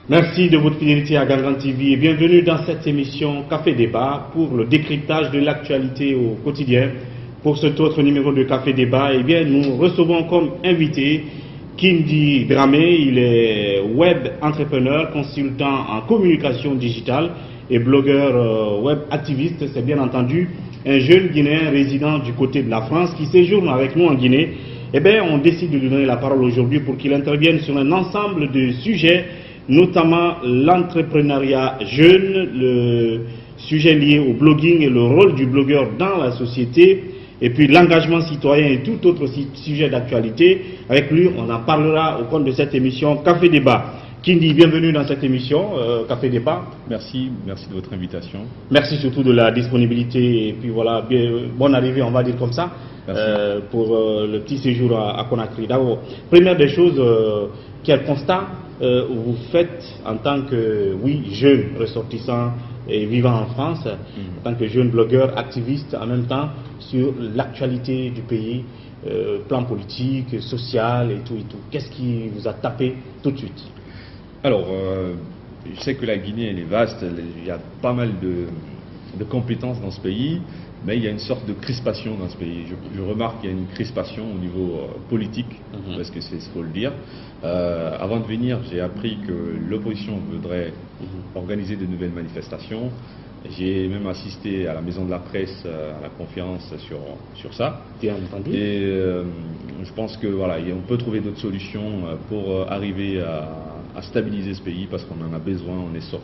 Merci de votre fidélité à Gangan TV et bienvenue dans cette émission Café Débat pour le décryptage de l'actualité au quotidien. Pour cet autre numéro de Café Débat, nous recevons comme invité Kindi Dramé. Il est web entrepreneur, consultant en communication digitale et blogueur web activiste. C'est bien entendu un jeune Guinéen résident du côté de la France qui séjourne avec nous en Guinée. On décide de lui donner la parole aujourd'hui pour qu'il intervienne sur un ensemble de sujets, notamment l'entrepreneuriat jeune, le sujet lié au blogging et le rôle du blogueur dans la société, et puis l'engagement citoyen et tout autre sujet d'actualité. Avec lui, on en parlera au cours de cette émission Café Débat. Kindi, bienvenue dans cette émission Café Débat. Merci de votre invitation. Merci surtout de la disponibilité et puis voilà, bonne arrivée, on va dire comme ça, pour le petit séjour à Conakry. D'abord, première des choses, quel constat vous faites en tant que jeune ressortissant et vivant en France, en tant que jeune blogueur, activiste en même temps sur l'actualité du pays, plan politique, social et tout. Qu'est-ce qui vous a tapé tout de suite? Alors, je sais que la Guinée elle est vaste, il y a pas mal de compétences dans ce pays, mais il y a une sorte de crispation dans ce pays. Je remarque qu'il y a une crispation au niveau politique, parce que c'est ce qu'il faut le dire. Avant de venir, j'ai appris que l'opposition voudrait organiser de nouvelles manifestations. J'ai même assisté à la Maison de la Presse, à la conférence sur ça. Bien entendu. Et je pense que voilà, on peut trouver d'autres solutions pour arriver à stabiliser ce pays parce qu'on en a besoin,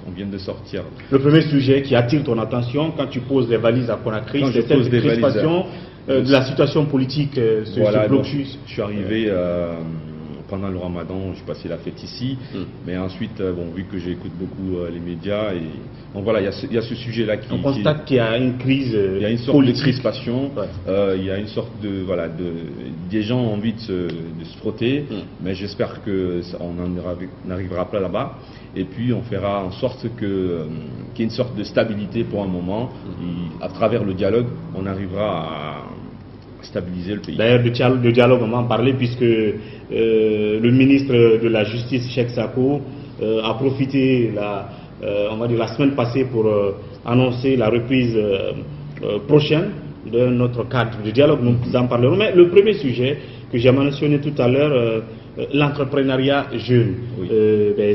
on vient de sortir. Le premier sujet qui attire ton attention quand tu poses les valises à Conakry, c'est cette crispation de la situation politique, ce blocus. Je suis arrivé pendant le Ramadan, j'ai passé la fête ici, mais ensuite, vu que j'écoute beaucoup les médias, donc voilà, il y a ce sujet-là qui... On constate qu'il y a une crise il y a une sorte politique. De crispation, il y a une sorte de... Voilà, des gens ont envie de se frotter, mais j'espère qu'on n'arrivera pas là-bas. Et puis on fera en sorte qu'il y ait une sorte de stabilité pour un moment, et à travers le dialogue, on arrivera à stabiliser le pays. D'ailleurs, le dialogue, on va en parler puisque le ministre de la Justice, Cheikh Sako, a profité la semaine passée pour annoncer la reprise prochaine de notre cadre de dialogue. Nous en parlerons. Mais le premier sujet que j'ai mentionné tout à l'heure, l'entrepreneuriat jeune,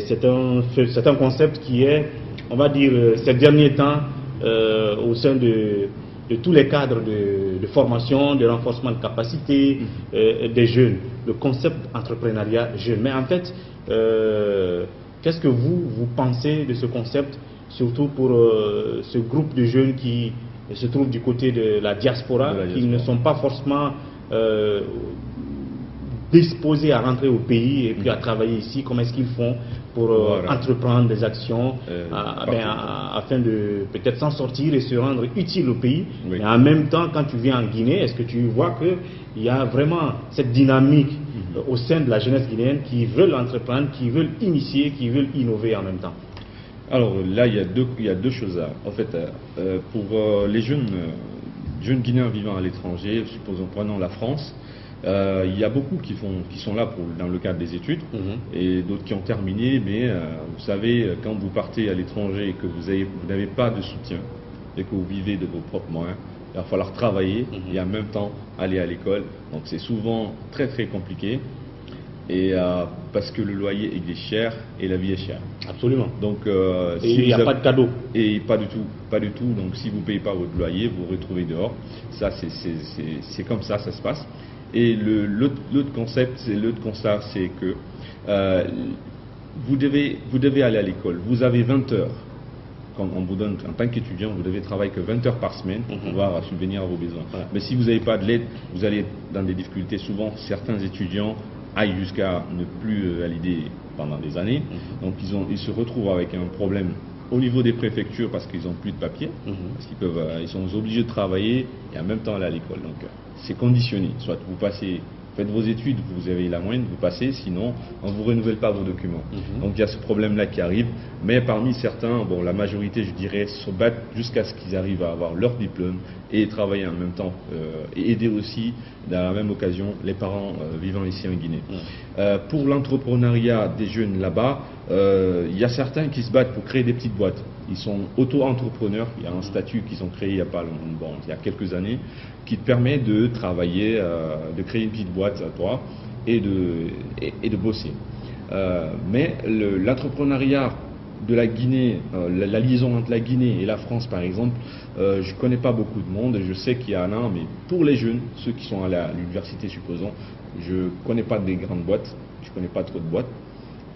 c'est un concept qui est, on va dire, ces derniers temps, au sein de tous les cadres de formation, de renforcement de capacité des jeunes, le concept entrepreneuriat jeune. Mais en fait, qu'est-ce que vous pensez de ce concept, surtout pour ce groupe de jeunes qui se trouvent du côté de la diaspora, qui ne sont pas forcément disposés à rentrer au pays et puis à travailler ici? Comment est-ce qu'ils font pour entreprendre des actions afin de peut-être s'en sortir et se rendre utile au pays? Et en même temps, quand tu viens en Guinée, est-ce que tu vois qu'il y a vraiment cette dynamique au sein de la jeunesse guinéenne qui veulent entreprendre, qui veulent initier, qui veulent innover en même temps? Alors là, il y a deux choses. En fait, pour les jeunes Guinéens vivant à l'étranger, supposons prenons la France, il y a beaucoup qui sont là dans le cadre des études et d'autres qui ont terminé, mais vous savez, quand vous partez à l'étranger et que vous n'avez pas de soutien et que vous vivez de vos propres moyens, il va falloir travailler et en même temps aller à l'école. Donc c'est souvent très très compliqué, et parce que le loyer il est cher et la vie est chère. Absolument. Donc et il n'y a pas de cadeau. Et pas du tout. Donc si vous ne payez pas votre loyer, vous vous retrouvez dehors. Ça c'est comme ça se passe. Et l'autre constat, c'est que vous devez aller à l'école. Vous avez 20 heures. Quand on vous donne, en tant qu'étudiant, vous devez travailler que 20 heures par semaine pour pouvoir subvenir à vos besoins. Mais si vous n'avez pas de l'aide, vous allez dans des difficultés. Souvent, certains étudiants aillent jusqu'à ne plus valider pendant des années. Donc ils se retrouvent avec un problème au niveau des préfectures parce qu'ils n'ont plus de papier, parce qu'ils sont obligés de travailler et en même temps aller à l'école. Donc c'est conditionné. Soit vous faites vos études, vous avez la moyenne, vous passez, sinon on ne vous renouvelle pas vos documents. Donc il y a ce problème-là qui arrive, mais parmi certains, la majorité je dirais, se battent jusqu'à ce qu'ils arrivent à avoir leur diplôme et travailler en même temps et aider aussi dans la même occasion les parents vivant ici en Guinée. Pour l'entrepreneuriat des jeunes là-bas, Il y a certains qui se battent pour créer des petites boîtes. Ils sont auto-entrepreneurs. Il y a un statut qu'ils ont créé il y a quelques années qui te permet de travailler, de créer une petite boîte à toi et de bosser. Mais l'entrepreneuriat de la Guinée, la liaison entre la Guinée et la France par exemple, je ne connais pas beaucoup de monde. Je sais qu'il y en a, mais pour les jeunes, ceux qui sont à l'université supposons, je ne connais pas des grandes boîtes, je ne connais pas trop de boîtes.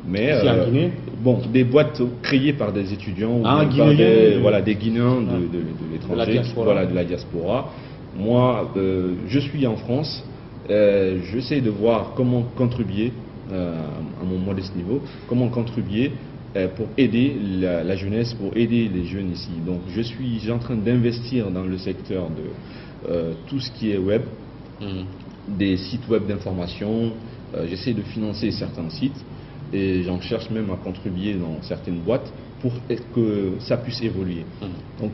Mais en Guinée, bon, des boîtes créées par des étudiants ou par des Guinéens de l'étranger, de la diaspora. Moi, je suis en France, j'essaie de voir comment contribuer à mon modeste niveau, comment contribuer pour aider la jeunesse, pour aider les jeunes ici. Donc je suis en train d'investir dans le secteur de tout ce qui est web, des sites web d'information. J'essaie de financer certains sites et j'en cherche même à contribuer dans certaines boîtes pour que ça puisse évoluer. Donc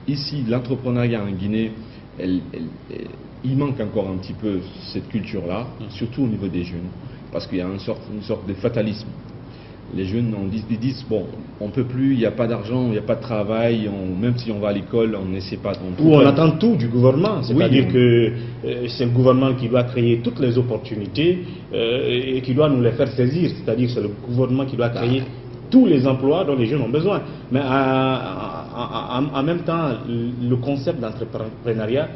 ici, l'entrepreneuriat en Guinée, il manque encore un petit peu cette culture-là, surtout au niveau des jeunes, parce qu'il y a une sorte de fatalisme. Les jeunes ils disent bon, on peut plus, il n'y a pas d'argent, il n'y a pas de travail, même si on va à l'école, on n'essaie pas. On attend tout du gouvernement, c'est-à-dire que c'est le gouvernement qui doit créer toutes les opportunités et qui doit nous les faire saisir, c'est-à-dire c'est le gouvernement qui doit créer tous les emplois dont les jeunes ont besoin. Mais en même temps, le concept d'entrepreneuriat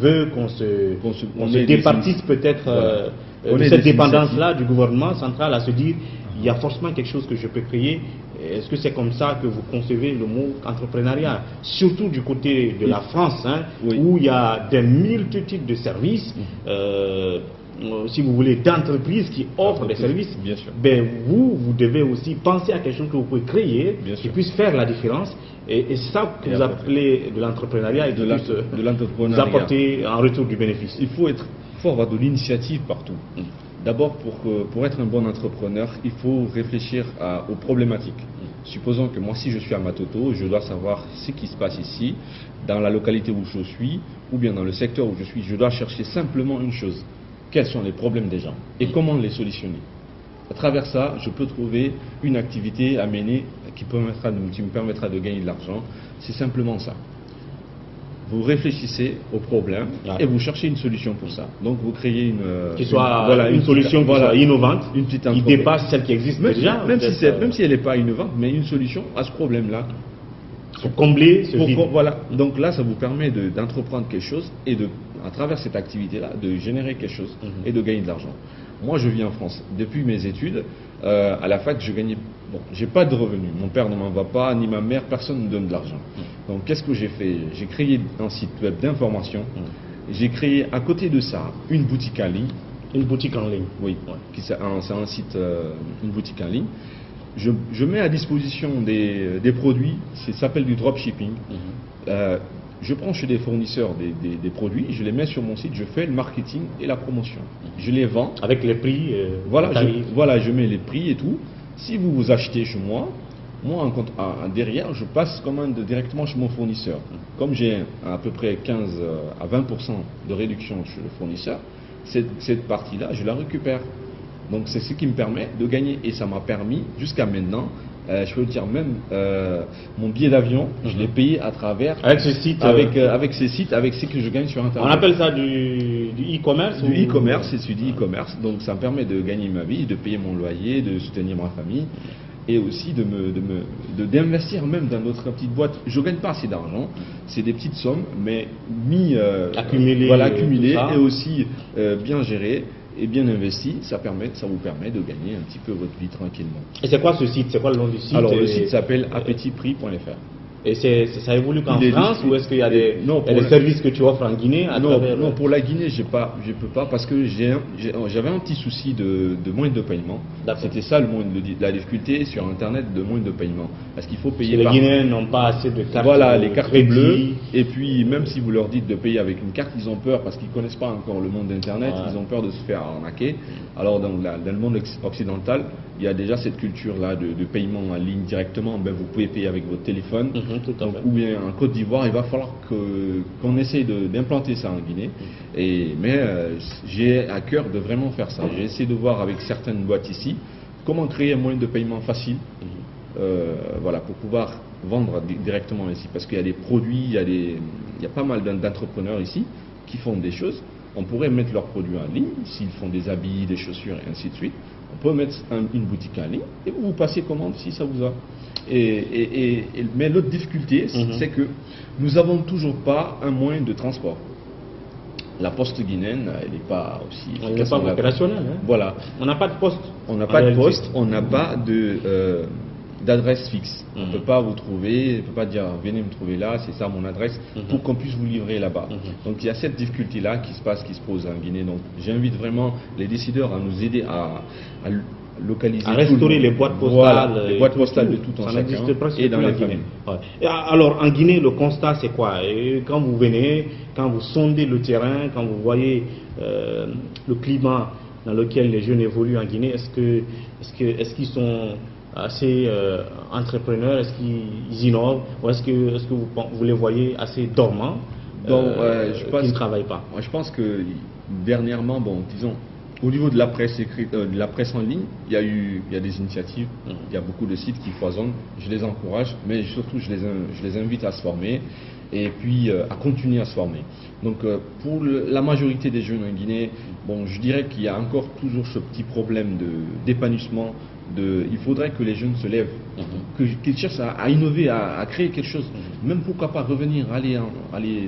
veut qu'on se départisse peut-être de cette dépendance-là du gouvernement central, à se dire il y a forcément quelque chose que je peux créer. Est-ce que c'est comme ça que vous concevez le mot entrepreneuriat? Surtout du côté de la France, où il y a des multitudes de services, si vous voulez, d'entreprises qui offrent des services. Bien sûr. Ben vous devez aussi penser à quelque chose que vous pouvez créer, qui puisse faire la différence. Et c'est ça que vous appelez de l'entrepreneuriat et de vous apporter en retour du bénéfice. Il faut avoir de l'initiative partout. D'abord, pour être un bon entrepreneur, il faut réfléchir aux problématiques. Supposons que moi, si je suis à Matoto, je dois savoir ce qui se passe ici, dans la localité où je suis, ou bien dans le secteur où je suis. Je dois chercher simplement une chose. Quels sont les problèmes des gens et comment les solutionner. À travers ça, je peux trouver une activité à mener qui me permettra de gagner de l'argent. C'est simplement ça. Vous réfléchissez au problème et vous cherchez une solution pour ça. Donc vous créez une solution innovante, une petite qui dépasse celle qui existe déjà. Même si elle n'est pas innovante, mais une solution à ce problème-là. Pour combler ce vide. Voilà. Donc là, ça vous permet d'entreprendre quelque chose et à travers cette activité-là, de générer quelque chose et de gagner de l'argent. Moi, je vis en France. Depuis mes études, à la fac, je gagnais. Bon, j'ai pas de revenus. Mon père ne m'en va pas, ni ma mère, personne ne me donne de l'argent. Donc, qu'est-ce que j'ai fait? J'ai créé un site web d'information. J'ai créé à côté de ça une boutique en ligne. Une boutique en ligne. Oui. C'est un site, une boutique en ligne. Je mets à disposition des produits. Ça s'appelle du dropshipping. Je prends chez des fournisseurs des produits, je les mets sur mon site, je fais le marketing et la promotion. Je les vends. Avec les prix je mets les prix et tout. Si vous achetez chez moi, derrière, je passe commande directement chez mon fournisseur. Comme j'ai à peu près 15 à 20% de réduction chez le fournisseur, cette partie-là, je la récupère. Donc c'est ce qui me permet de gagner. Et ça m'a permis, jusqu'à maintenant, je peux vous dire même mon billet d'avion, je l'ai payé à travers avec ce site, avec ces sites, avec ce que je gagne sur Internet. On appelle ça du e-commerce. Du e-commerce, c'est du e-commerce. Donc ça me permet de gagner ma vie, de payer mon loyer, de soutenir ma famille et aussi d'investir même dans notre petite boîte. Je gagne pas assez d'argent, c'est des petites sommes, mais accumulées et aussi bien gérées. Et bien investi, ça vous permet de gagner un petit peu votre vie tranquillement. Et c'est quoi ce site? C'est quoi le nom du site? Alors le site s'appelle appetitprix.fr. Et ça évolue qu'en France ou est-ce qu'il y a des services que tu offres en Guinée Non, pour la Guinée, je peux pas parce que j'avais un petit souci de moyens de paiement. C'était ça la difficulté sur Internet, de moyens de paiement. Parce qu'il faut payer. Les Guinéens n'ont pas assez de cartes. Voilà, les cartes bleues. Et puis même si vous leur dites de payer avec une carte, ils ont peur parce qu'ils connaissent pas encore le monde d'Internet. Ils ont peur de se faire arnaquer. Alors dans le monde occidental, il y a déjà cette culture-là de paiement en ligne directement. Ben, vous pouvez payer avec votre téléphone. Donc, ou bien en Côte d'Ivoire, il va falloir qu'on essaye d'implanter ça en Guinée. Mais j'ai à cœur de vraiment faire ça. J'ai essayé de voir avec certaines boîtes ici comment créer un moyen de paiement facile, voilà, pour pouvoir vendre directement ici. Parce qu'il y a des produits, il y a pas mal d'entrepreneurs ici qui font des choses. On pourrait mettre leurs produits en ligne, s'ils font des habits, des chaussures et ainsi de suite. On peut mettre une boutique en ligne et vous passez commande si ça vous a. Mais l'autre difficulté, c'est que nous n'avons toujours pas un moyen de transport. La poste guinéenne, elle n'est pas aussi elle n'est pas opérationnelle. Hein. Voilà. On n'a pas de poste. On n'a pas de poste, on n'a pas d'adresse fixe. On ne peut pas vous trouver, on ne peut pas dire venez me trouver là, c'est ça mon adresse, pour qu'on puisse vous livrer là-bas. Donc il y a cette difficulté-là qui se pose en Guinée. Donc j'invite vraiment les décideurs à nous aider à localiser, à restaurer les boîtes postales, voilà, les boîtes postales de tout en chacun et dans les familles. Ouais. Alors en Guinée, le constat c'est quoi? Quand vous venez, quand vous sondez le terrain, quand vous voyez le climat dans lequel les jeunes évoluent en Guinée, est-ce qu'ils sont assez entrepreneurs, est-ce qu'ils innovent, ou est-ce que vous les voyez assez dormants, qui ne travaillent pas? Moi, je pense que dernièrement, bon, disons, au niveau de la presse écrite, de la presse en ligne, il y a des initiatives, il y a beaucoup de sites qui foisonnent, je les encourage, mais surtout je les invite à se former et puis à continuer à se former. Donc pour la majorité des jeunes en Guinée, bon, je dirais qu'il y a encore toujours ce petit problème d'épanouissement. Il faudrait que les jeunes se lèvent, qu'ils cherchent à innover, à créer quelque chose, même pourquoi pas revenir, aller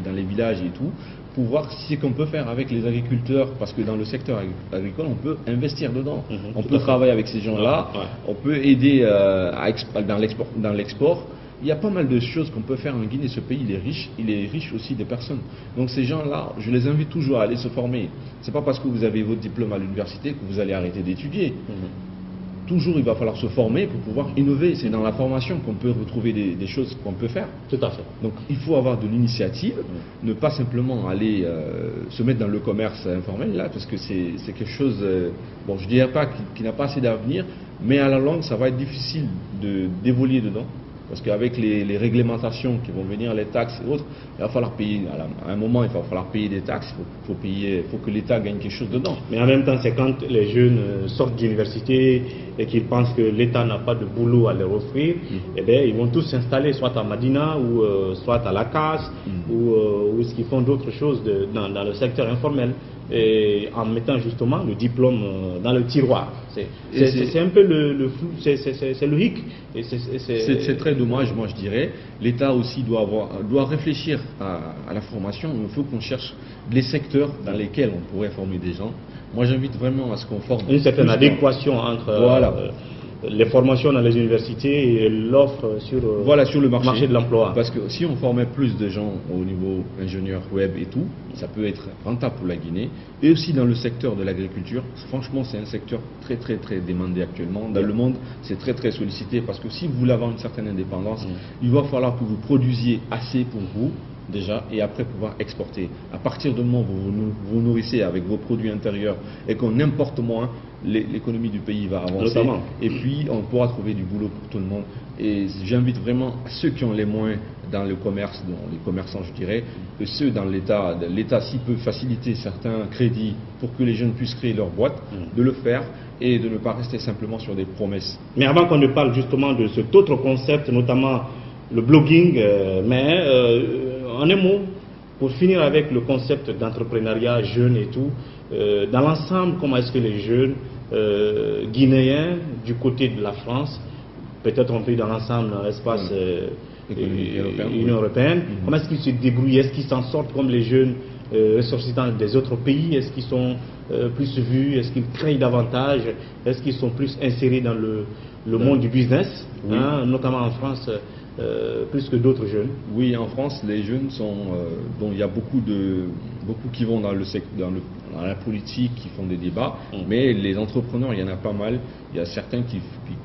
dans les villages et tout, pour voir ce qu'on peut faire avec les agriculteurs, parce que dans le secteur agricole, on peut investir dedans, on peut travailler avec ces gens-là, on peut aider dans l'export. Il y a pas mal de choses qu'on peut faire en Guinée. Ce pays, il est riche aussi des personnes. Donc ces gens-là, je les invite toujours à aller se former. C'est pas parce que vous avez votre diplôme à l'université que vous allez arrêter d'étudier. Toujours, il va falloir se former pour pouvoir innover. C'est dans la formation qu'on peut retrouver des choses qu'on peut faire. Tout à fait. Donc, il faut avoir de l'initiative, ne pas simplement aller se mettre dans le commerce informel, là, parce que c'est quelque chose, bon, je ne dirais pas qui n'a pas assez d'avenir, mais à la longue, ça va être difficile d'évoluer dedans. Parce qu'avec les réglementations qui vont venir, les taxes et autres, il va falloir payer, à un moment, il va falloir payer des taxes, il faut que l'État gagne quelque chose dedans. Mais en même temps, c'est quand les jeunes sortent d'université et qu'ils pensent que l'État n'a pas de boulot à leur offrir, eh bien, ils vont tous s'installer soit à Madina ou soit à la casse ou ce qu'ils font d'autres choses dans le secteur informel. Et en mettant justement le diplôme dans le tiroir. C'est un peu le flou, c'est logique. C'est très dommage, moi je dirais. L'État aussi doit réfléchir à la formation. Il faut qu'on cherche les secteurs dans lesquels on pourrait former des gens. Moi j'invite vraiment à ce qu'on forme. Une certaine adéquation entre les formations dans les universités et l'offre sur le marché de l'emploi. Parce que si on formait plus de gens au niveau ingénieur web et tout, ça peut être rentable pour la Guinée. Et aussi dans le secteur de l'agriculture, franchement c'est un secteur très très très demandé actuellement. Dans le monde, c'est très très sollicité parce que si vous voulez avoir une certaine indépendance, il va falloir que vous produisiez assez pour vous déjà et après pouvoir exporter. À partir du moment où vous vous nourrissez avec vos produits intérieurs et qu'on importe moins, l'économie du pays va avancer. Notamment. Et puis on pourra trouver du boulot pour tout le monde. Et j'invite vraiment ceux qui ont les moyens dans le commerce, les commerçants je dirais, que ceux dans l'État s'il peut faciliter certains crédits pour que les jeunes puissent créer leur boîte, de le faire et de ne pas rester simplement sur des promesses. Mais avant qu'on ne parle justement de cet autre concept, notamment le blogging, en un mot, pour finir avec le concept d'entrepreneuriat jeune et tout, dans l'ensemble, comment est-ce que les jeunes guinéens du côté de la France, peut-être un peu dans l'ensemble, dans l'espace Union européenne, comment est-ce qu'ils se débrouillent? Est-ce qu'ils s'en sortent comme les jeunes ressortissants des autres pays? Est-ce qu'ils sont plus vus? Est-ce qu'ils créent davantage? Est-ce qu'ils sont plus insérés dans le monde du business, notamment en France, plus que d'autres jeunes? Oui, en France, les jeunes sont... bon, il y a beaucoup qui vont dans la politique, qui font des débats, mais les entrepreneurs, il y en a pas mal. Il y a certains qui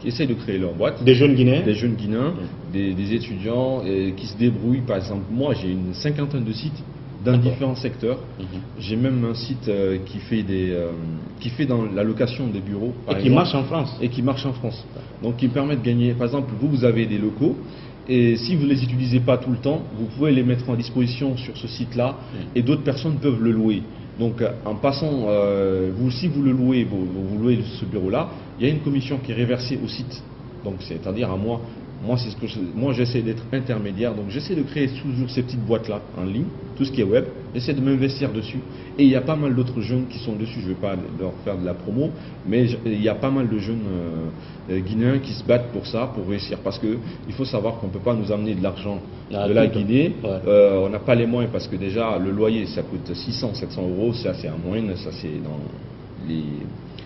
essaient de créer leur boîte. Des jeunes Guinéens? Des jeunes Guinéens, des étudiants qui se débrouillent. Par exemple, moi, j'ai une cinquantaine de sites dans différents secteurs. J'ai même un site qui fait dans la location des bureaux. Qui marche en France. Et qui marche en France. Donc, qui permet de gagner. Par exemple, vous avez des locaux. Et si vous ne les utilisez pas tout le temps, vous pouvez les mettre en disposition sur ce site-là et d'autres personnes peuvent le louer. Donc en passant, si vous le louez, vous louez ce bureau-là, il y a une commission qui est réversée au site. Donc c'est-à-dire à moi. Moi, j'essaie d'être intermédiaire, donc j'essaie de créer toujours ces petites boîtes-là en ligne, tout ce qui est web, j'essaie de m'investir dessus. Et il y a pas mal d'autres jeunes qui sont dessus, je ne vais pas leur faire de la promo, mais il y a pas mal de jeunes Guinéens qui se battent pour ça, pour réussir. Parce qu'il faut savoir qu'on ne peut pas nous amener de l'argent de la Guinée, on n'a pas les moyens, parce que déjà, le loyer, ça coûte 600, 700 euros, ça c'est en moyenne, ça c'est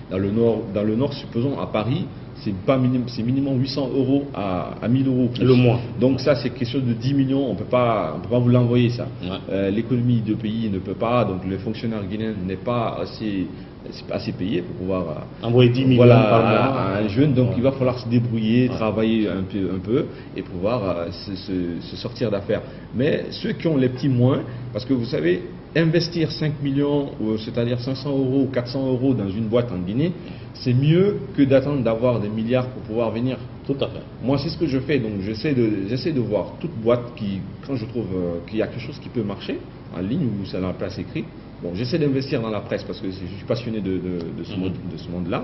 dans le nord, supposons, à Paris, c'est minimum 800 euros à 1000 euros le mois. Donc ça c'est quelque chose de 10 millions, on ne peut pas vous l'envoyer ça. L'économie du pays ne peut pas, donc le fonctionnaire guinéen n'est pas assez payé pour pouvoir envoyer 10 millions par mois à un jeune, donc il va falloir se débrouiller, travailler un peu et pouvoir se sortir d'affaires. Mais ceux qui ont les petits moins, parce que vous savez, investir 5 millions, c'est-à-dire 500 euros ou 400 euros dans une boîte en Guinée, c'est mieux que d'attendre d'avoir des milliards pour pouvoir venir. Tout à fait. Moi, c'est ce que je fais, donc j'essaie de voir toute boîte quand je trouve qu'il y a quelque chose qui peut marcher, en ligne ou c'est dans la presse écrite. Bon, j'essaie d'investir dans la presse parce que je suis passionné de ce monde-là.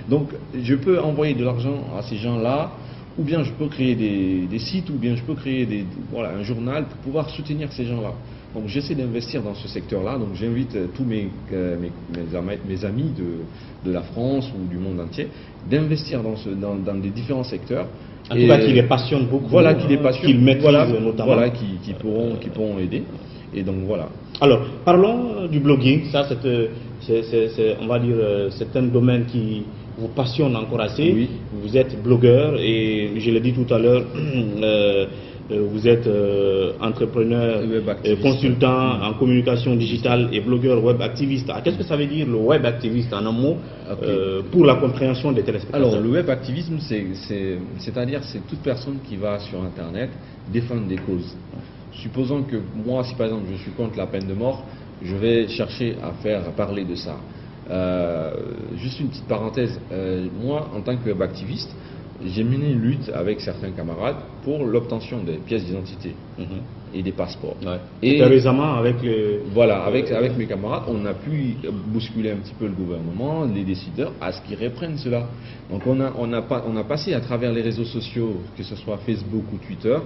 Donc, je peux envoyer de l'argent à ces gens-là, ou bien je peux créer des sites, ou bien je peux créer un journal pour pouvoir soutenir ces gens-là. Donc j'essaie d'investir dans ce secteur-là, donc j'invite tous mes amis de la France ou du monde entier d'investir dans des différents secteurs. En tout cas, qui les passionnent beaucoup, voilà, qui les passionnent, qu'ils maîtrisent notamment. Voilà, qui pourront aider. Et donc voilà. Alors, parlons du blogging. Ça, on va dire, c'est un domaine qui vous passionne encore assez. Oui. Vous êtes blogueur et je l'ai dit tout à l'heure, vous êtes entrepreneur, consultant en communication digitale et blogueur web activiste. Qu'est-ce que ça veut dire le web activiste en un mot pour la compréhension des téléspectateurs? Alors le web activisme, c'est-à-dire c'est toute personne qui va sur Internet défendre des causes. Supposons que moi, si par exemple je suis contre la peine de mort, je vais chercher à faire parler de ça. Juste une petite parenthèse, moi en tant que web activiste, j'ai mené une lutte avec certains camarades pour l'obtention des pièces d'identité et des passeports. Et récemment avec avec mes camarades, on a pu bousculer un petit peu le gouvernement, les décideurs, à ce qu'ils reprennent cela. Donc on a passé à travers les réseaux sociaux, que ce soit Facebook ou Twitter,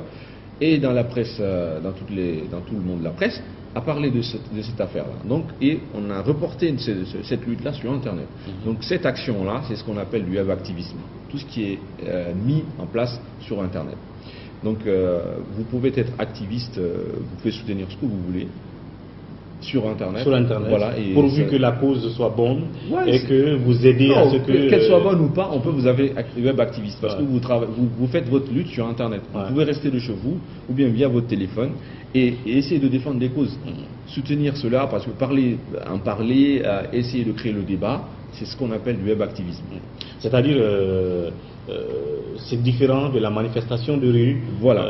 et dans la presse, dans tout le monde de la presse, à parler de cette affaire-là. Et on a reporté cette lutte-là sur Internet. Donc cette action-là, c'est ce qu'on appelle du web activisme. Tout ce qui est mis en place sur Internet. Donc vous pouvez être activiste, vous pouvez soutenir ce que vous voulez sur Internet. Voilà, et pourvu que la cause soit bonne et que vous aidez à ce que... Qu'elle soit bonne ou pas, on peut vous appeler web activiste parce que vous faites votre lutte sur Internet. Vous pouvez rester de chez vous ou bien via votre téléphone et essayer de défendre des causes. Soutenir cela parce que en parler, essayer de créer le débat, c'est ce qu'on appelle du web activisme. C'est-à-dire, c'est différent de la manifestation de rue. Voilà.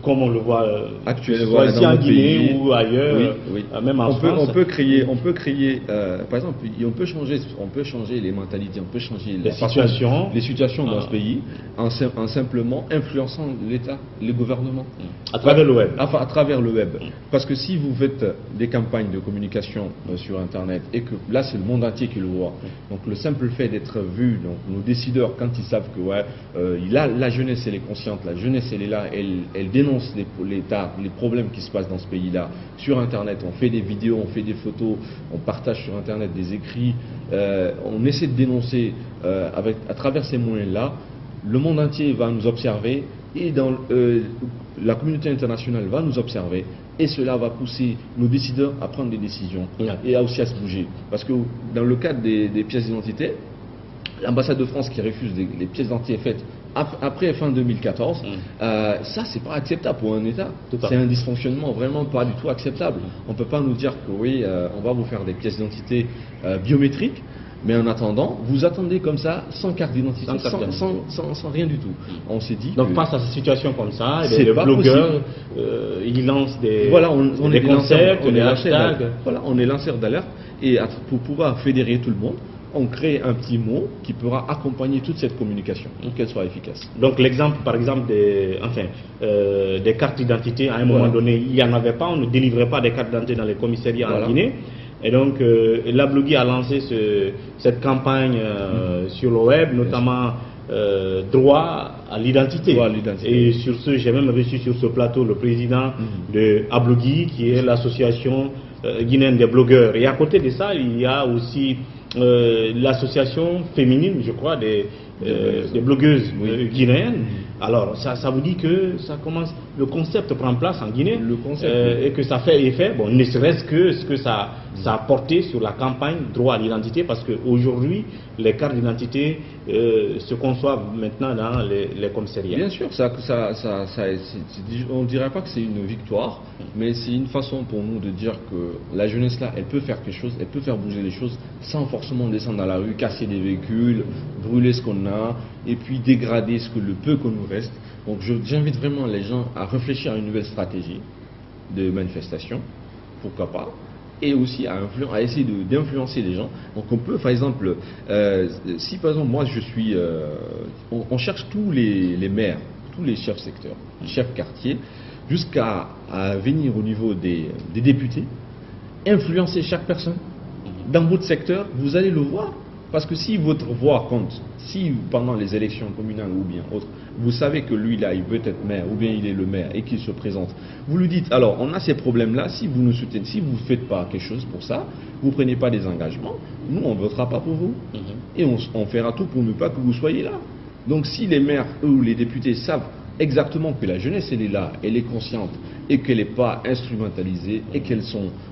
Comme on le voit actuellement ici en Guinée ou ailleurs, même en France. On peut créer, par exemple, on peut changer les mentalités, on peut changer les situations dans ce pays en simplement influençant l'État, le gouvernement. À travers le web. À travers le web. Parce que si vous faites des campagnes de communication sur Internet et que là c'est le monde entier qui le voit, donc le simple fait d'être vu, donc nos décideurs quand ils savent que la jeunesse elle est consciente, la jeunesse elle est là, elle dénonce les problèmes qui se passent dans ce pays-là sur Internet. On fait des vidéos, on fait des photos, on partage sur Internet des écrits, on essaie de dénoncer à travers ces moyens-là. Le monde entier va nous observer et la communauté internationale va nous observer et cela va pousser nos décideurs à prendre des décisions et aussi à se bouger. Parce que dans le cadre des pièces d'identité, l'ambassade de France qui refuse les pièces d'identité faites après fin 2014, ça c'est pas acceptable pour un État. C'est un dysfonctionnement vraiment pas du tout acceptable. On peut pas nous dire que oui, on va vous faire des pièces d'identité biométriques, mais en attendant, vous attendez comme ça, sans carte d'identité, sans rien du tout. On s'est dit. Donc face à cette situation comme ça, les blogueurs, ils lancent des concepts, des hashtags. Voilà, on est lanceur d'alerte et pour pouvoir fédérer tout le monde, on crée un petit mot qui pourra accompagner toute cette communication pour qu'elle soit efficace. Donc l'exemple, par exemple, des cartes d'identité, à un moment donné, il n'y en avait pas, on ne délivrait pas des cartes d'identité dans les commissariats en Guinée. Et donc, l'Ablogui a lancé cette campagne sur le web, notamment droit à l'identité. Et sur ce, j'ai même reçu sur ce plateau le président de Ablogui, qui est l'association guinéenne des blogueurs. Et à côté de ça, il y a aussi l'association féminine, je crois, des blogueuses guinéennes. Alors, ça vous dit que ça commence, le concept prend place en Guinée, et que ça fait effet, bon, ne serait-ce que ce que ça a porté sur la campagne droit à l'identité, parce qu'aujourd'hui, les cartes d'identité se conçoivent maintenant dans les commissariats. Bien sûr, on ne dirait pas que c'est une victoire, mais c'est une façon pour nous de dire que la jeunesse là, elle peut faire quelque chose, elle peut faire bouger les choses sans forcément descendre dans la rue, casser des véhicules, brûler ce qu'on a, et puis dégrader le peu qu'on nous reste. Donc j'invite vraiment les gens à réfléchir à une nouvelle stratégie de manifestation, pourquoi pas, et aussi à essayer d'influencer les gens. Donc on peut, par exemple, si par exemple moi je suis, on cherche tous les maires, tous les chefs secteurs, les chefs quartiers, jusqu'à venir au niveau des députés, influencer chaque personne dans votre secteur, vous allez le voir. Parce que si votre voix compte, si pendant les élections communales ou bien autres, vous savez que lui là, il veut être maire ou bien il est le maire et qu'il se présente, vous lui dites, alors on a ces problèmes-là, si vous nous soutenez, si vous ne faites pas quelque chose pour ça, vous ne prenez pas des engagements, nous on ne votera pas pour vous. Et on fera tout pour ne pas que vous soyez là. Donc si les maires ou les députés savent exactement que la jeunesse elle est là, elle est consciente et qu'elle n'est pas instrumentalisée et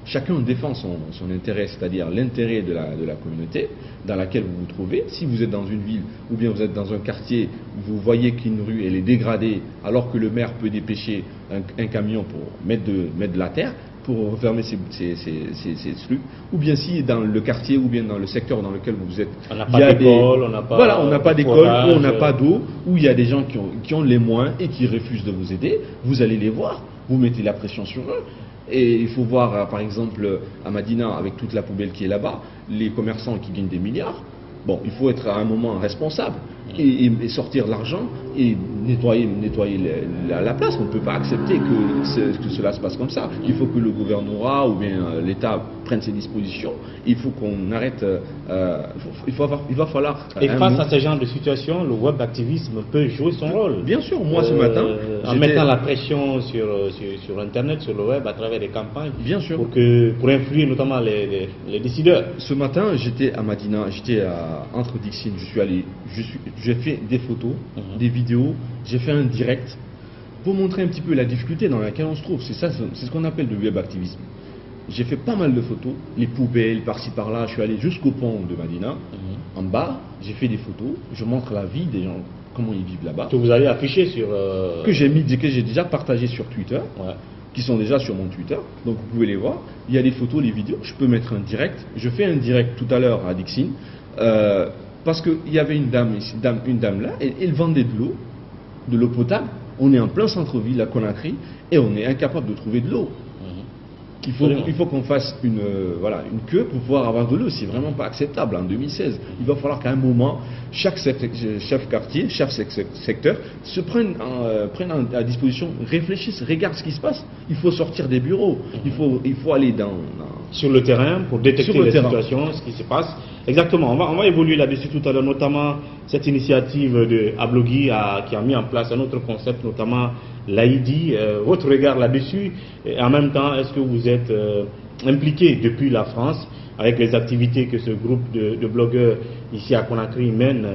chacun défend son intérêt, c'est-à-dire l'intérêt de la communauté dans laquelle vous vous trouvez. Si vous êtes dans une ville ou bien vous êtes dans un quartier, vous voyez qu'une rue elle est dégradée alors que le maire peut dépêcher un camion pour mettre de la terre, pour refermer ces trucs, ou bien si dans le quartier ou bien dans le secteur dans lequel vous êtes, on n'a pas d'école, on n'a pas d'école, on n'a pas d'eau, où il y a des gens qui ont les moyens et qui refusent de vous aider, vous allez les voir, vous mettez la pression sur eux. Et il faut voir par exemple à Madina, avec toute la poubelle qui est là-bas, les commerçants qui gagnent des milliards. Bon, il faut être à un moment responsable et sortir l'argent et nettoyer la place. On ne peut pas accepter que cela se passe comme ça. Il faut que le gouvernorat ou bien l'État prenne ses dispositions. Il faut qu'on arrête. Il va falloir. Et face à ce genre de situation, le web activisme peut jouer son rôle. Bien sûr, moi ce matin, en mettant la pression sur Internet, sur le web, à travers des campagnes. Bien sûr. Pour influer notamment les décideurs. Ce matin, j'étais à Madina, j'étais entre Dixine. J'ai fait des photos, des vidéos, j'ai fait un direct pour montrer un petit peu la difficulté dans laquelle on se trouve. C'est ce qu'on appelle le web activisme. J'ai fait pas mal de photos, les poubelles par-ci par-là. Je suis allé jusqu'au pont de Madina. En bas, j'ai fait des photos. Je montre la vie des gens, comment ils vivent là-bas. Que vous allez afficher sur que j'ai déjà partagé sur Twitter. Qui sont déjà sur mon Twitter, donc vous pouvez les voir. Il y a des photos, les vidéos. Je peux mettre un direct. Je fais un direct tout à l'heure à Dixine. Parce qu'il y avait une dame là, elle vendait de l'eau potable. On est en plein centre-ville à Conakry et on est incapable de trouver de l'eau. Il faut qu'on fasse une queue pour pouvoir avoir de l'eau. C'est vraiment pas acceptable en 2016. Il va falloir qu'à un moment, chaque chef quartier, chaque secteur se prenne à disposition, réfléchisse, regarde ce qui se passe. Il faut sortir des bureaux. Il faut aller sur le terrain pour détecter les situations, ce qui se passe. Exactement. On va évoluer là-dessus tout à l'heure, notamment cette initiative de Ablogui qui a mis en place un autre concept, notamment l'AIDI. Votre regard là-dessus, et en même temps, est-ce que vous êtes impliqué depuis la France avec les activités que ce groupe de blogueurs ici à Conakry mène,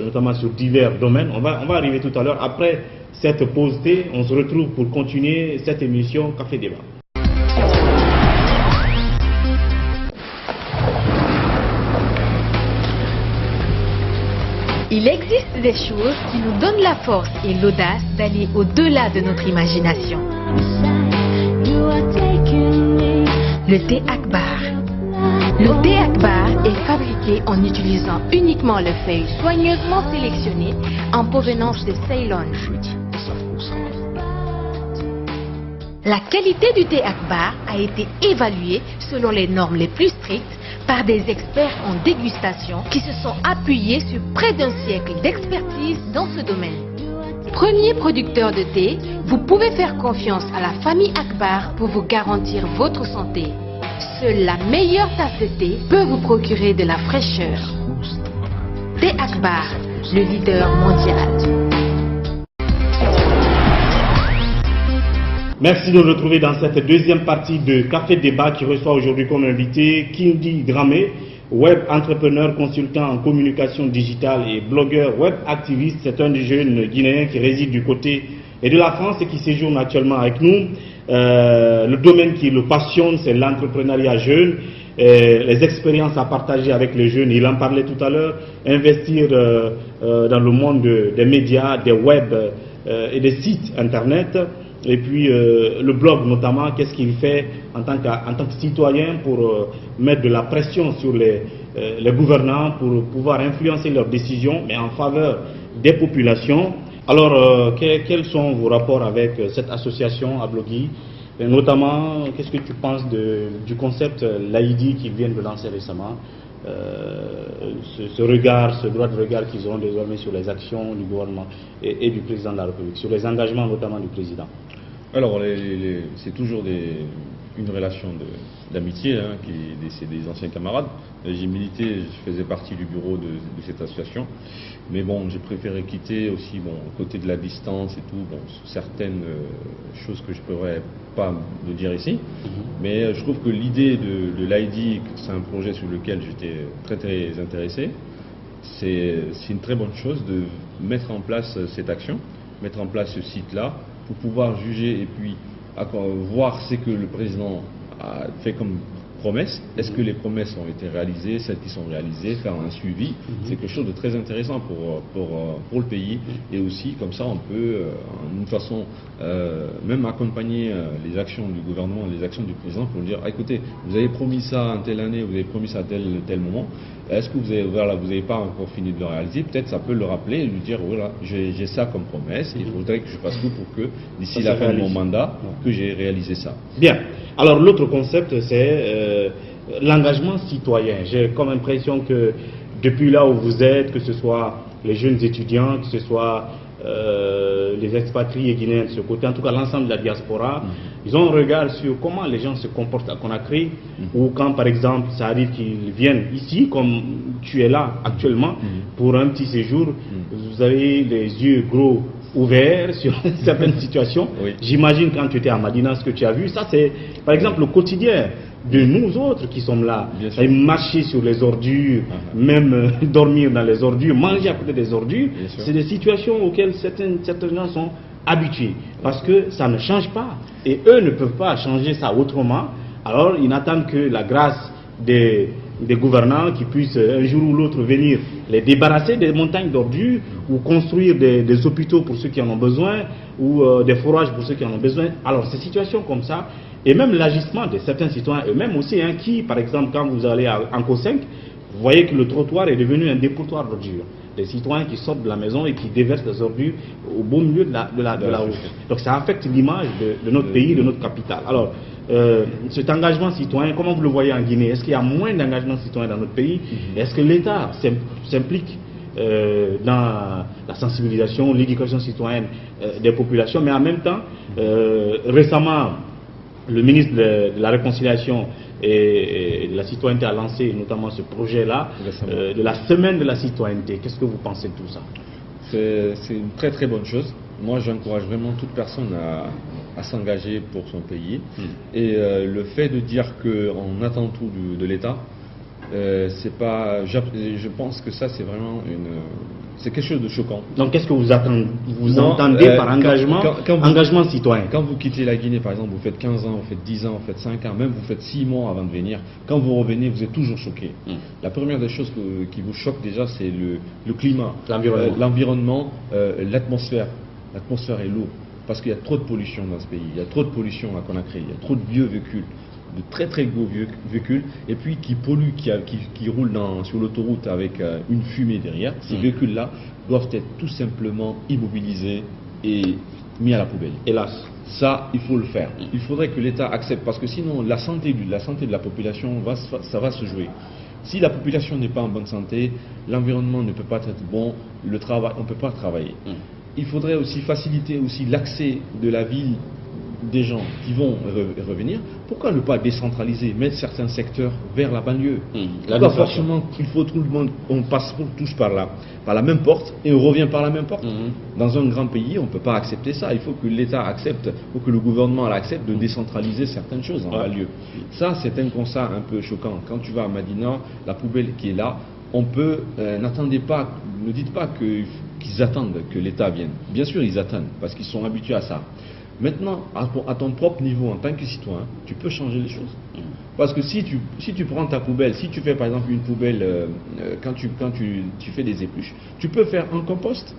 notamment sur divers domaines. On va arriver tout à l'heure. Après cette pause thé, on se retrouve pour continuer cette émission Café Débat. Il existe des choses qui nous donnent la force et l'audace d'aller au-delà de notre imagination. Le thé Akbar. Le thé Akbar est fabriqué en utilisant uniquement les feuilles soigneusement sélectionnées en provenance de Ceylon. La qualité du thé Akbar a été évaluée selon les normes les plus strictes par des experts en dégustation qui se sont appuyés sur près d'un siècle d'expertise dans ce domaine. Premier producteur de thé, vous pouvez faire confiance à la famille Akbar pour vous garantir votre santé. seule la meilleure tasse de thé peut vous procurer de la fraîcheur. Thé Akbar, le leader mondial. Merci de nous retrouver dans cette deuxième partie de Café Débat qui reçoit aujourd'hui comme invité Kindi Dramé, web entrepreneur, consultant en communication digitale et blogueur web activiste. C'est un des jeunes Guinéens qui réside du côté et de la France et qui séjourne actuellement avec nous. Le domaine qui le passionne, c'est l'entrepreneuriat jeune, les expériences à partager avec les jeunes. Il en parlait tout à l'heure, investir dans le monde des médias, des web et des sites internet. Et puis le blog notamment, qu'est-ce qu'il fait en tant que citoyen pour mettre de la pression sur les gouvernants pour pouvoir influencer leurs décisions, mais en faveur des populations. Alors, quels sont vos rapports avec cette association Ablogui? Et notamment, qu'est-ce que tu penses du concept l'AID qu'ils viennent de lancer récemment, ce regard, ce droit de regard qu'ils auront désormais sur les actions du gouvernement et du président de la République, sur les engagements notamment du président? Alors, c'est toujours une relation d'amitié, hein, c'est des anciens camarades. J'ai milité, je faisais partie du bureau de cette association. Mais bon, j'ai préféré quitter aussi, bon, côté de la distance et tout, bon, certaines choses que je ne pourrais pas me dire ici. Mais je trouve que l'idée de l'ID, c'est un projet sur lequel j'étais très très intéressé. C'est une très bonne chose de mettre en place cette action, mettre en place ce site-là, pour pouvoir juger et puis voir ce que le président a fait comme promesses. Est-ce que les promesses ont été réalisées, celles qui sont réalisées, faire un suivi. C'est quelque chose de très intéressant pour le pays. Et aussi, comme ça, on peut, d'une façon, même accompagner les actions du gouvernement, les actions du président pour dire, ah, écoutez, vous avez promis ça en telle année, vous avez promis ça à tel moment. Est-ce que vous n'avez pas encore fini de le réaliser? Peut-être ça peut le rappeler et lui dire, voilà, j'ai ça comme promesse, il faudrait que je fasse tout pour que, d'ici la fin de mon mandat, que j'ai réalisé ça. Bien. Alors l'autre concept, c'est l'engagement citoyen. J'ai comme impression que depuis là où vous êtes, que ce soit les jeunes étudiants, que ce soit les expatriés guinéens de ce côté, en tout cas l'ensemble de la diaspora, ils ont un regard sur comment les gens se comportent à Conakry, ou quand par exemple ça arrive qu'ils viennent ici, comme tu es là actuellement, pour un petit séjour, vous avez les yeux gros ouverts sur certaines situations. Oui. J'imagine quand tu étais à Madina, ce que tu as vu, ça c'est par exemple le quotidien de nous autres qui sommes là, marcher sur les ordures, même dormir dans les ordures, manger à côté des ordures, c'est des situations auxquelles certains gens sont habitués, parce que ça ne change pas, et eux ne peuvent pas changer ça autrement, alors ils n'attendent que la grâce des gouvernants qui puissent un jour ou l'autre venir les débarrasser des montagnes d'ordures, ou construire des hôpitaux pour ceux qui en ont besoin, ou des forages pour ceux qui en ont besoin. Alors ces situations comme ça, et même l'agissement de certains citoyens eux-mêmes aussi, hein, qui, par exemple, quand vous allez en Co5, vous voyez que le trottoir est devenu un dépotoir d'ordures. Des citoyens qui sortent de la maison et qui déversent des ordures au beau milieu de la route. Donc ça affecte l'image de notre pays, de notre capitale. Alors, cet engagement citoyen, comment vous le voyez en Guinée? Est-ce qu'il y a moins d'engagement citoyen dans notre pays? Est-ce que l'État s'implique dans la sensibilisation, l'éducation citoyenne des populations? Mais en même temps, récemment, le ministre de la Réconciliation et de la Citoyenneté a lancé notamment ce projet-là de la semaine de la citoyenneté. Qu'est-ce que vous pensez de tout ça? C'est une très très bonne chose. Moi, j'encourage vraiment toute personne à s'engager pour son pays. Et le fait de dire qu'on attend tout de l'État, c'est pas. Je pense que ça, c'est vraiment c'est quelque chose de choquant. Donc, qu'est-ce que vous entendez par engagement, engagement citoyen? Quand vous quittez la Guinée, par exemple, vous faites 15 ans, vous faites 10 ans, vous faites 5 ans, même vous faites 6 mois avant de venir. Quand vous revenez, vous êtes toujours choqué. La première des choses qui vous choque déjà, c'est le climat, l'environnement, l'atmosphère. L'atmosphère est lourde parce qu'il y a trop de pollution dans ce pays. Il y a trop de pollution à Conakry. Il y a trop de vieux véhicules, de très très gros véhicules, et puis qui polluent, qui roulent sur l'autoroute avec une fumée derrière. Ces véhicules-là doivent être tout simplement immobilisés et mis à la poubelle. Hélas. Ça, il faut le faire. Il faudrait que l'État accepte, parce que sinon la santé de la population ça va se jouer. Si la population n'est pas en bonne santé, l'environnement ne peut pas être bon, on ne peut pas travailler. Il faudrait aussi faciliter aussi l'accès de la ville des gens qui vont revenir, pourquoi ne pas décentraliser, mettre certains secteurs vers la banlieue? Pourquoi forcément il faut tout le monde, on passe tous par la même porte et on revient par la même porte? Dans un grand pays, on ne peut pas accepter ça. Il faut que l'État accepte, il faut que le gouvernement accepte de décentraliser certaines choses en banlieue. Ça, c'est un constat un peu choquant. Quand tu vas à Madina, la poubelle qui est là, on peut, n'attendez pas, ne dites pas qu'ils attendent que l'État vienne. Bien sûr, ils attendent, parce qu'ils sont habitués à ça. Maintenant, à ton propre niveau, en tant que citoyen, tu peux changer les choses. Parce que si tu prends ta poubelle, si tu fais par exemple une poubelle, quand tu fais des épluches, tu peux faire un compost.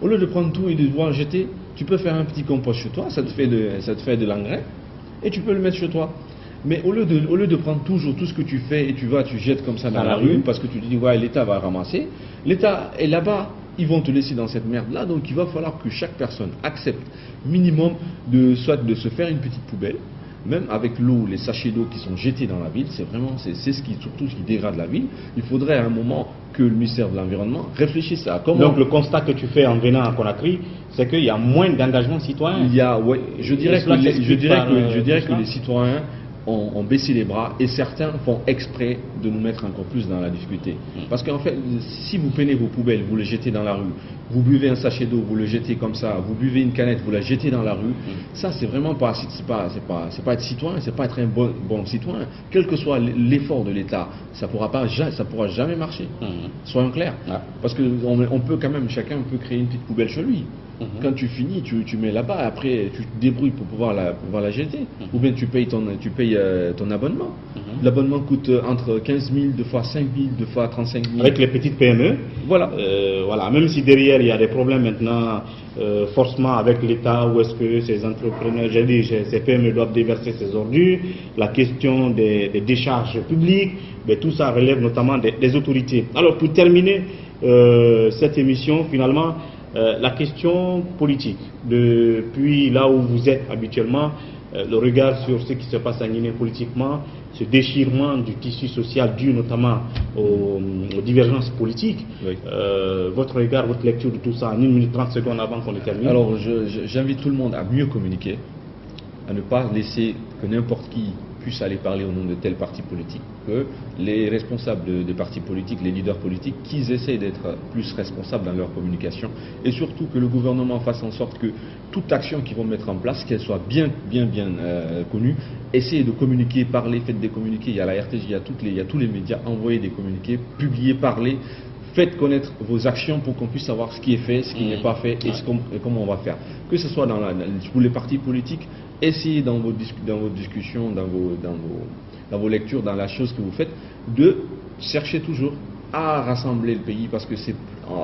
Au lieu de prendre tout et de devoir jeter, tu peux faire un petit compost chez toi, ça te fait de l'engrais, et tu peux le mettre chez toi. Mais au lieu de prendre toujours tout ce que tu fais et tu jettes comme ça dans la rue, parce que tu te dis, ouais, l'État va ramasser, l'État est là-bas, ils vont te laisser dans cette merde-là, donc il va falloir que chaque personne accepte minimum soit de se faire une petite poubelle, même avec l'eau, les sachets d'eau qui sont jetés dans la ville, c'est surtout ce qui dégrade la ville. Il faudrait à un moment que le ministère de l'Environnement réfléchisse à comment... Donc le constat que tu fais en venant à Conakry, c'est qu'il y a moins d'engagement citoyen. Je dirais que les citoyens ont baissé les bras et certains font exprès de nous mettre encore plus dans la difficulté. Parce qu'en fait, si vous prenez vos poubelles, vous les jetez dans la rue, vous buvez un sachet d'eau, vous le jetez comme ça, vous buvez une canette, vous la jetez dans la rue, ça c'est vraiment pas être citoyen, c'est pas être un bon citoyen. Quel que soit l'effort de l'État, ça pourra jamais marcher. Soyons clairs. Parce que on peut quand même, chacun peut créer une petite poubelle chez lui. Quand tu finis, tu mets là-bas, après tu te débrouilles pour pouvoir la jeter. Ou bien tu payes ton abonnement. L'abonnement coûte entre 15 000, deux fois 5 000, deux fois 35 000. Avec les petites PME, voilà. Même si derrière il y a des problèmes maintenant, forcément avec l'État, où est-ce que ces entrepreneurs, ces PME doivent déverser ces ordures, la question des décharges publiques, tout ça relève notamment des autorités. Alors pour terminer cette émission, finalement, la question politique, depuis là où vous êtes habituellement, le regard sur ce qui se passe en Guinée politiquement, ce déchirement du tissu social dû notamment aux divergences politiques, votre regard, votre lecture de tout ça en 1 minute 30 secondes avant qu'on termine. Alors j'invite tout le monde à mieux communiquer, à ne pas laisser que n'importe qui puisse aller parler au nom de tel parti politique, que les responsables des partis politiques, les leaders politiques, qu'ils essayent d'être plus responsables dans leur communication, et surtout que le gouvernement fasse en sorte que toute action qu'ils vont mettre en place, qu'elle soit bien connue, essayez de communiquer, parler, faites des communiqués, il y a la RTJ, il y a tous les médias, envoyez des communiqués, publiez, parlez, faites connaître vos actions pour qu'on puisse savoir ce qui est fait, ce qui n'est pas fait et comment on va faire. Que ce soit pour les partis politiques, essayez dans vos discussions, dans vos lectures, dans la chose que vous faites, de chercher toujours à rassembler le pays, parce que c'est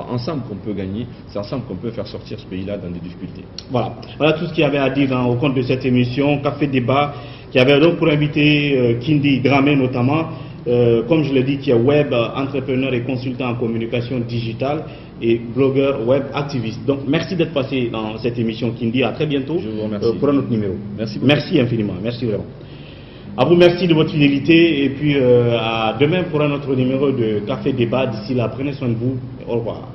ensemble qu'on peut gagner, c'est ensemble qu'on peut faire sortir ce pays-là dans des difficultés. Voilà tout ce qu'il y avait à dire au compte de cette émission Café Débat, qui avait donc pour invité Kindi Dramé notamment, comme je l'ai dit, qui est web entrepreneur et consultant en communication digitale et blogueur web activiste. Donc merci d'être passé dans cette émission Kindi, à très bientôt. Je vous remercie. Pour un autre numéro. Merci beaucoup. Merci infiniment, merci vraiment. À vous, merci de votre fidélité et puis à demain pour un autre numéro de Café Débat. D'ici là, prenez soin de vous. Au revoir.